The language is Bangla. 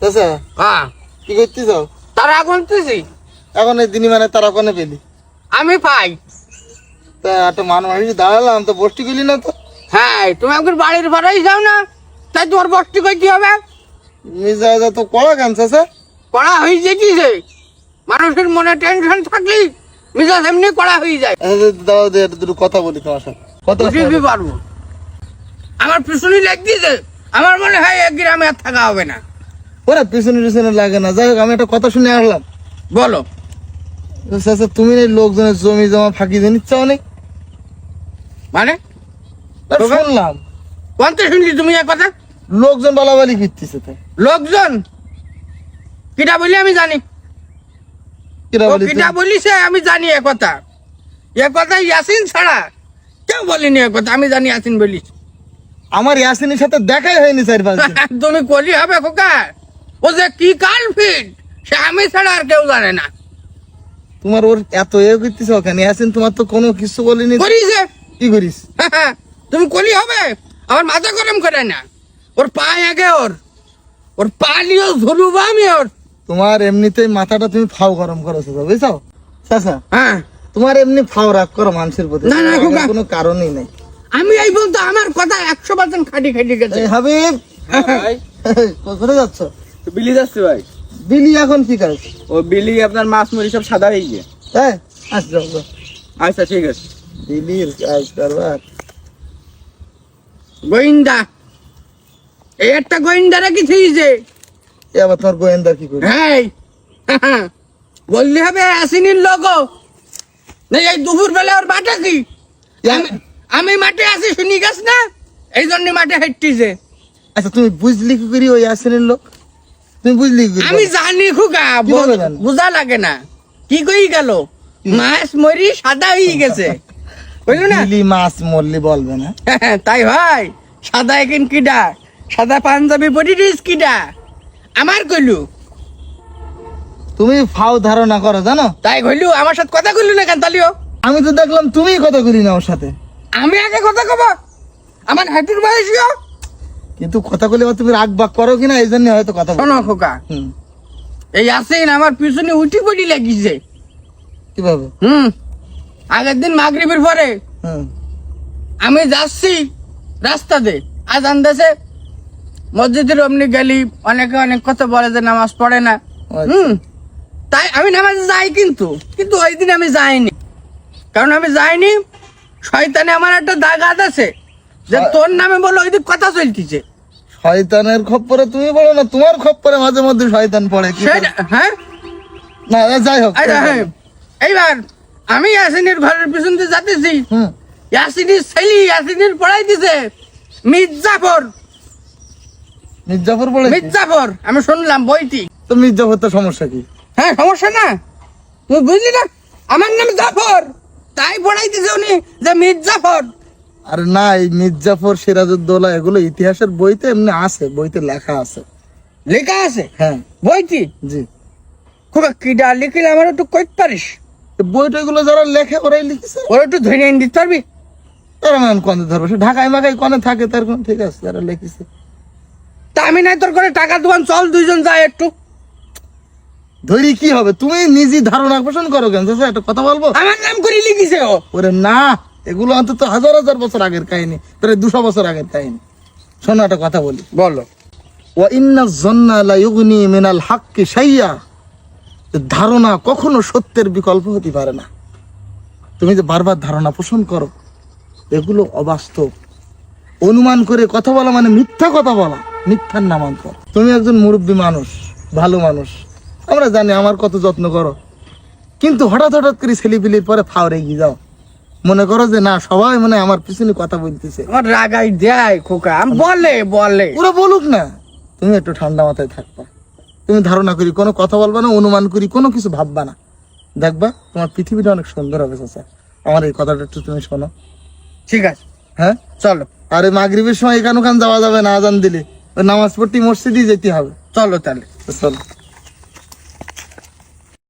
চাচা হ্যাঁ কি করতেছ? তারা গুনতেছি। এখন এই দিনই মানে তারা কোনে পেলি? আমি পাই। তা একটা মানুষ হিসেবে দাঁড়ালাম তো বসটি গেলি না তো? হ্যাঁ তুমি একবার বাড়ির ভাড়াই যাও না, তাই তোমার বসটি করতে হবে। মিজাজ তো কড়া কেন চাচা? কড়া হয়ে যেতেছে, মানুষের মনে টেনশন থাকলেই মিজাজ এমনি কড়া হয়ে যায়। দাও দে দুটো কথা বলি তোমার সাথে। কথা বুঝতে পারবো, আমার পিছনে লাগতেছে, আমার মনে হয় এক গ্রামে আর থাকা হবে না। ওরা পিছনে পিছনে লাগে না। যাই হোক, আমি একটা কথা শুনে আসলাম। বলো। চাচা তুমি এই লোকজনের জমি জমা ফাঁকি দিয়ে নিচ্ছ অনেক, মানে শুনলাম কোনতে শুনলি তুমি এক কথা? লোকজন বালাবালি ফিরতেছে। তাই লোকজন কিটা বলি আমি জানি, কিরা বলি কিটা বলিছে আমি জানি। এ কথা ইয়াসিন ছাড়া কেউ বলিনি। এ কথা আমি জানি, ইয়াসিন বলিস। আমার ইয়াসিনের সাথে দেখাই হয়নি 4-5 দিন। তুমি কলি হবে খোকা, ও যে কি কাল ফিট সে আমি ছাড়া আর কেউ জানে না। তোমার ওর এত করতেছ কেন? ইয়াসিন তোমার তো কোনো কিছু বলিনি। করিছে কি করিস? তুমি কলি হবে, আমার মাথা গরম করে না। ওর পা আগে, ওর পা নিয়েও ধরুবা আমি ওর। তোমার এমনিতেই মাথাটা তুমি ফাও গরম করো চাচা, বুঝছো চাচা? হ্যাঁ তোমার এমনি ফাও রাগ করো মানুষের প্রতি, না, না, খোকা। কোনো কারণই নাই। আমি এই বলতো আমার কথা 100% খাটি গেছে। এই হাবিব, ভাই কোথায় যাচ্ছ? বিলি যাচ্ছে ভাই। বিলি এখন কি কাজ? ও বিলি আপনার মাছ মুড়ি সব সাদা হয়ে গিয়ে। হ্যাঁ আস যাও যাও। আচ্ছা ঠিক আছে। বিলির কাজ করবার গোয়েন্দা, এই একটা গোয়েন্দা রেখেছি যে। এ আবার তোমার গোয়েন্দা কি করে? হ্যাঁ বললে হবে আসিনির লোগো। না এই দুপুর বেলা ওর বাটা কি? আমি মাঠে আসি, শুনি গাছ না, এই জন্য মাঠে হাঁটতিছে। আচ্ছা তুমি বুঝলি কি করি ওই আসেনের লোক? তুমি বুঝলি কি করি? আমি জানি খুকা, কিভাবে জানো? বুঝা লাগে না। কি কই গেল, মাছ মরি সাদা হয়ে গেছে, বুঝলি না? বিলি মাছ মরলি বলবে না। তাই ভাই, সাদা এখন কিডা, সাদা পাঞ্জাবি পরিস কিডা আমার কইলু। তুমি ফাও ধারণা করো জানো? তাই কইলু, আমার সাথে কথা কইলু না কেন তালিও? আমি তো দেখলাম তুমি কথা করি না ওর সাথে। আমি আগে কথা কব, আমার হাঁটুর বয়সীয়। কিন্তু কথা বলে তুমি রাগ বাগ করো কিনা এই জন্য হয়তো কথা বলো। শোনো খোকা, হুম, এই আসেন আমার পিছনে উঠি পড়ি লাগিছে। কিভাবে? আগের দিন মাগরিবের পরে হুম, আমি যাচ্ছি রাস্তাতে, আজান দেশে মসজিদের অমনি গেলি, অনেকে অনেক কথা বলে যে নামাজ পড়ে না। আচ্ছা। তাই আমি নামাজে যাই, কিন্তু ওই দিন আমি যাইনি। কারণ আমি যাইনি, শয়তানে আমার একটা দাগাত আছে যে তোর নামে বলে ওই দিন কথা চলতিছে। শয়তানের খপ্পরে তুমি পড়ো না, তোমার খপ্পরে মাঝে মধ্যে শয়তান পড়ে। কি সেটা হ্যাঁ, না যাই হোক। এইবার আমি ইয়াসিনের ঘরের পিছন দিয়ে যাতেছি, হুম, ইয়াসিনের ছেলে ইয়াসিনের পড়াই দিছে মির্জাফর। মির্জাফর বলে? মির্জাফর আমি শুনলাম বইটি। তো মির্জাফর তো সমস্যা কি? হ্যাঁ সমস্যা না, তুই বুঝলি না, আমার নাম জাফর, তাই পড়াই দিছে উনি যে মির্জাফর। আর না, এই মির্জাফর, সিরাজউদ্দৌলা এগুলো ইতিহাসের বইতে এমনি আছে, বইতে লেখা আছে। লেখা আছে হ্যাঁ বইটি? জি। খুব কিডা লিখিলে আমার একটু কইতে পারিস? বইটাগুলো যারা লেখে ওরাই লিখেছে। ওরা একটু ধরে এনে দিতে পারবি? তারা মান কনে ধরবো, সে ঢাকায় মাকায় কনে থাকে তার কোন ঠিক আছে, যারা লিখেছে। তা আমি নাই তোর করে টাকা দোকান, চল দুইজন যাই একটু। ধরি কি হবে? তুমি নিজে ধারণা পোষণ করো কেন? একটা কথা বলবো, আমার নাম করে লিখিছে ও। ওরে না, এগুলো অন্তত হাজার হাজার বছর আগের কাহিনী, প্রায় 200 বছর আগের কাহিনী। শোনো একটা কথা বলি। বলো। ওয়া ইন্না যন্না লা ইউগনি মিনাল হাক্কি শাইয়া, ধারণা কখনো সত্যের বিকল্প হতে পারে না। তুমি যে বারবার ধারণা পোষণ করো, এগুলো অবাস্তব। অনুমান করে কথা বলা মানে মিথ্যা কথা বলা, মিথ্যার নামান্তর। তুমি একজন মুরব্বী মানুষ, ভালো মানুষ, আমরা জানি আমার কত যত্ন করো, কিন্তু হঠাৎ করে ছেলেপিলির পরে ফাওরে গিয়ে যাও, মনে করো যে না সবাই মনে আমার পিছনে কথা বলতেছে। আমার রাগাই দেয় খোকা, বলে ওরা বলুক না, তুমি একটু ঠান্ডা মাথায় থাকবা। তুমি ধারণা করি কোনো কথা বলবা না, অনুমান করি কোনো কিছু ভাববা না, দেখবা তোমার পৃথিবীটা অনেক সুন্দর হবে। চাচা আমার এই কথাটা একটু তুমি শোনো। ঠিক আছে, হ্যাঁ চলো। আরে মাগরিবের সময় এখান ওখান যাওয়া যাবে না, আজান দিলে ওই নামাজ পড়তে মসজিদই যেতে হবে। চলো তাহলে। চলো।